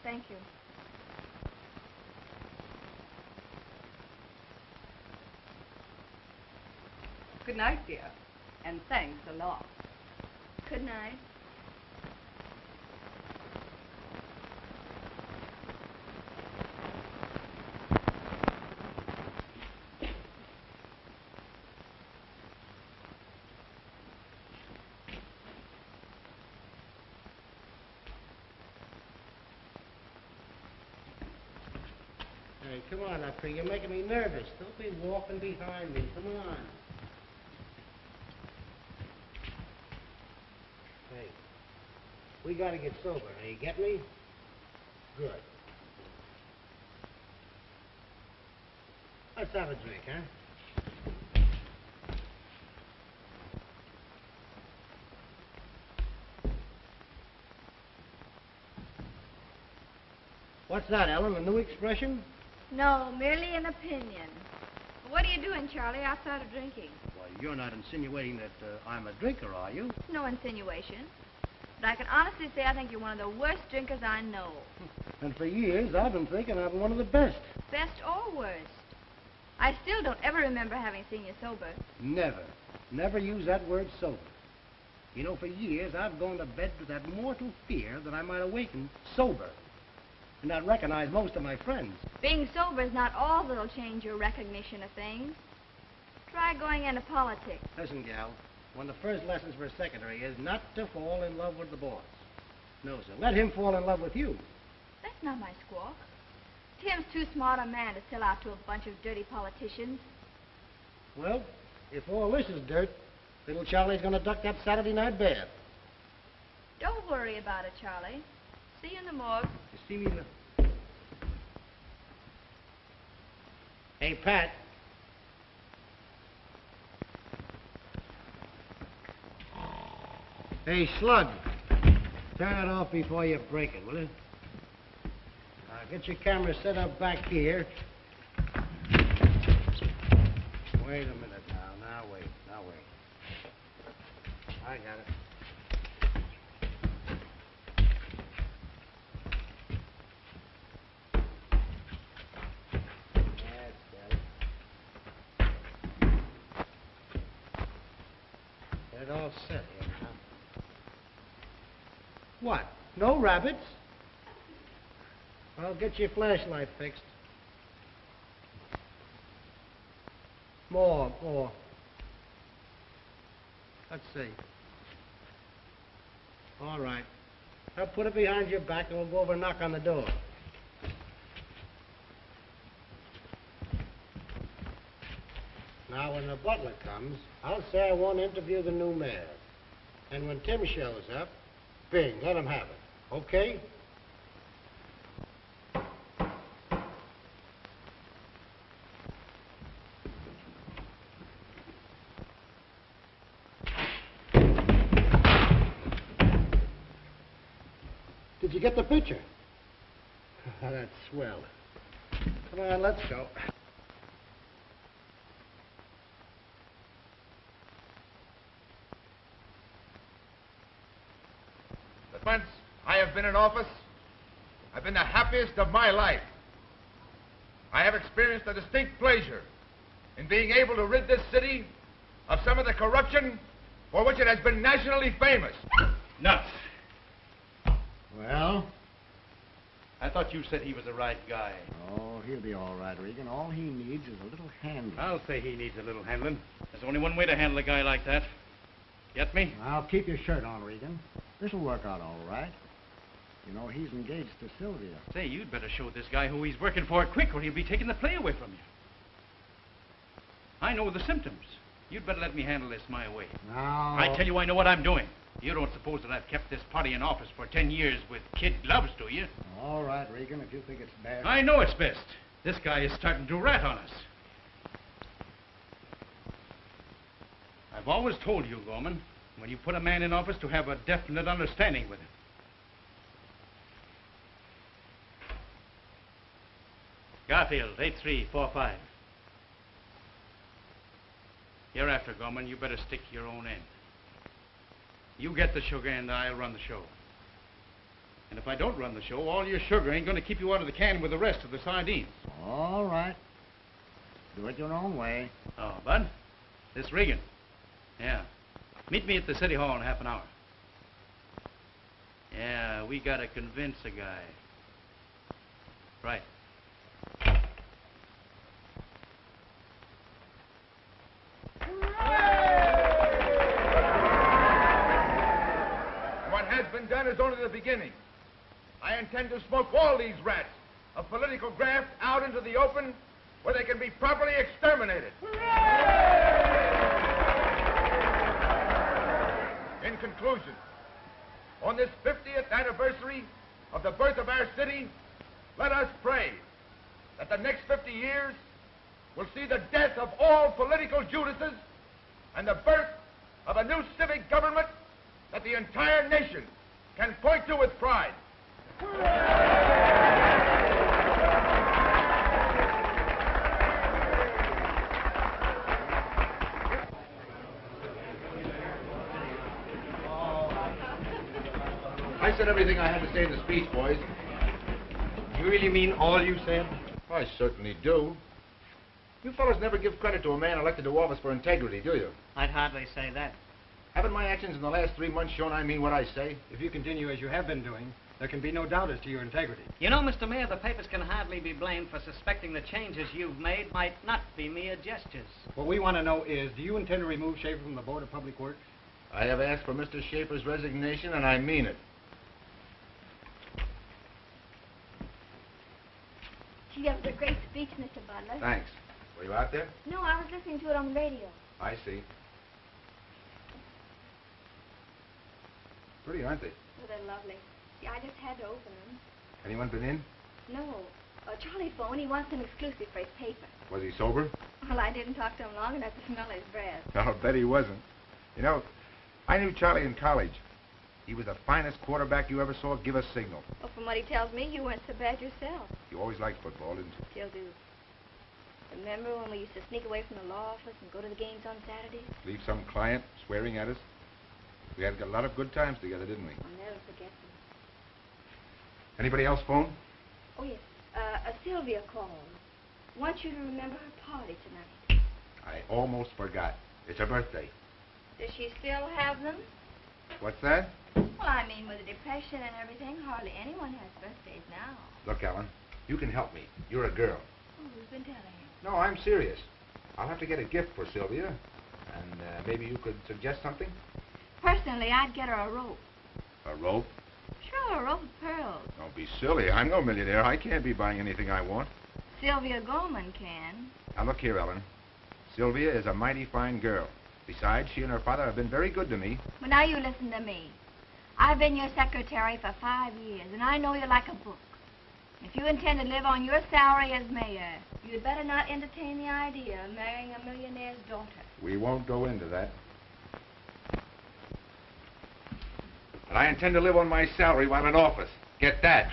Thank you. Good night, dear. And thanks a lot. Good night. Hey, come on up here. You're making me nervous. Don't be walking behind me. Come on. Hey, we gotta get sober. Now, you get me? Good. Let's have a drink, huh? What's that, Ellen? A new expression? No, merely an opinion. What are you doing, Charlie, outside of drinking? Well, you're not insinuating that I'm a drinker, are you? No insinuation. But I can honestly say I think you're one of the worst drinkers I know. And for years, I've been thinking I'm one of the best. Best or worst. I still don't ever remember having seen you sober. Never. Never use that word sober. You know, for years, I've gone to bed with that mortal fear that I might awaken sober and not recognize most of my friends. Being sober is not all that'll change your recognition of things. Try going into politics. Listen, gal, one of the first lessons for a secretary is not to fall in love with the boss. No, sir. Let him fall in love with you. That's not my squawk. Tim's too smart a man to sell out to a bunch of dirty politicians. Well, if all this is dirt, little Charlie's gonna duck that Saturday night bath. Don't worry about it, Charlie. See you in the morgue. You see me in the... Hey, Pat. Hey, Slug. Turn it off before you break it, will you? Now, get your camera set up back here. Wait a minute now. Now, wait. I got it. It all set here now. What? No rabbits? Well, get your flashlight fixed. More. Let's see. All right. Now put it behind your back and we'll go over and knock on the door. Now, when the butler comes, I'll say I want to interview the new mayor. And when Tim shows up, bing, let him have it. Okay? Did you get the picture? Oh, that's swell. Come on, let's go. Once I have been in office, I've been the happiest of my life. I have experienced a distinct pleasure in being able to rid this city of some of the corruption for which it has been nationally famous. Nuts. Well? I thought you said he was the right guy. Oh, he'll be all right, Regan. All he needs is a little handling. I'll say he needs a little handling. There's only one way to handle a guy like that. Get me? I'll keep your shirt on, Regan. This'll work out all right. You know, he's engaged to Sylvia. Say, you'd better show this guy who he's working for quick or he'll be taking the play away from you. I know the symptoms. You'd better let me handle this my way. Now... I tell you, I know what I'm doing. You don't suppose that I've kept this party in office for 10 years with kid gloves, do you? All right, Regan, if you think it's bad... I know it's best. This guy is starting to rat on us. I've always told you, Gorman, when you put a man in office to have a definite understanding with him. Garfield, 8345. Hereafter, Gorman, you better stick your own end. You get the sugar and I'll run the show. And if I don't run the show, all your sugar ain't going to keep you out of the can with the rest of the sardines. All right. Do it your own way. Oh, Bud, this Regan. Yeah. Meet me at the City Hall in half an hour. Yeah, we got to convince a guy. Right. What has been done is only the beginning. I intend to smoke all these rats of political graft out into the open where they can be properly exterminated. In conclusion, on this 50th anniversary of the birth of our city, let us pray that the next 50 years will see the death of all political Judases and the birth of a new civic government that the entire nation can point to with pride. I said everything I had to say in the speech, boys. You really mean all you said? I certainly do. You fellas never give credit to a man elected to office for integrity, do you? I'd hardly say that. Haven't my actions in the last 3 months shown I mean what I say? If you continue as you have been doing, there can be no doubt as to your integrity. You know, Mr. Mayor, the papers can hardly be blamed for suspecting the changes you've made might not be mere gestures. What we want to know is, do you intend to remove Schaefer from the Board of Public Works? I have asked for Mr. Schaefer's resignation, and I mean it. Gee, that was a great speech, Mr. Butler. Thanks. Were you out there? No, I was listening to it on the radio. I see. Pretty, aren't they? Oh, they're lovely. See, I just had to open them. Anyone been in? No. Charlie phoned. He wants them exclusive for his paper. Was he sober? Well, I didn't talk to him long enough to smell his breath. I'll bet he wasn't. You know, I knew Charlie in college. He was the finest quarterback you ever saw give a signal. Well, from what he tells me, you weren't so bad yourself. You always liked football, didn't you? Still do. Remember when we used to sneak away from the law office and go to the games on Saturdays? Leave some client swearing at us. We had a lot of good times together, didn't we? I'll never forget them. Anybody else phone? Oh, yes. Sylvia called. Wants you to remember her party tonight. I almost forgot. It's her birthday. Does she still have them? What's that? Well, I mean, with the depression and everything, hardly anyone has birthdays now. Look, Ellen, you can help me. You're a girl. Oh, who's been telling you? No, I'm serious. I'll have to get a gift for Sylvia. And maybe you could suggest something? Personally, I'd get her a rope. A rope? Sure, a rope of pearls. Don't be silly. I'm no millionaire. I can't be buying anything I want. Sylvia Gorman can. Now, look here, Ellen. Sylvia is a mighty fine girl. Besides, she and her father have been very good to me. Well, now you listen to me. I've been your secretary for 5 years, and I know you like a book. If you intend to live on your salary as mayor, you'd better not entertain the idea of marrying a millionaire's daughter. We won't go into that. But I intend to live on my salary while in office. Get that.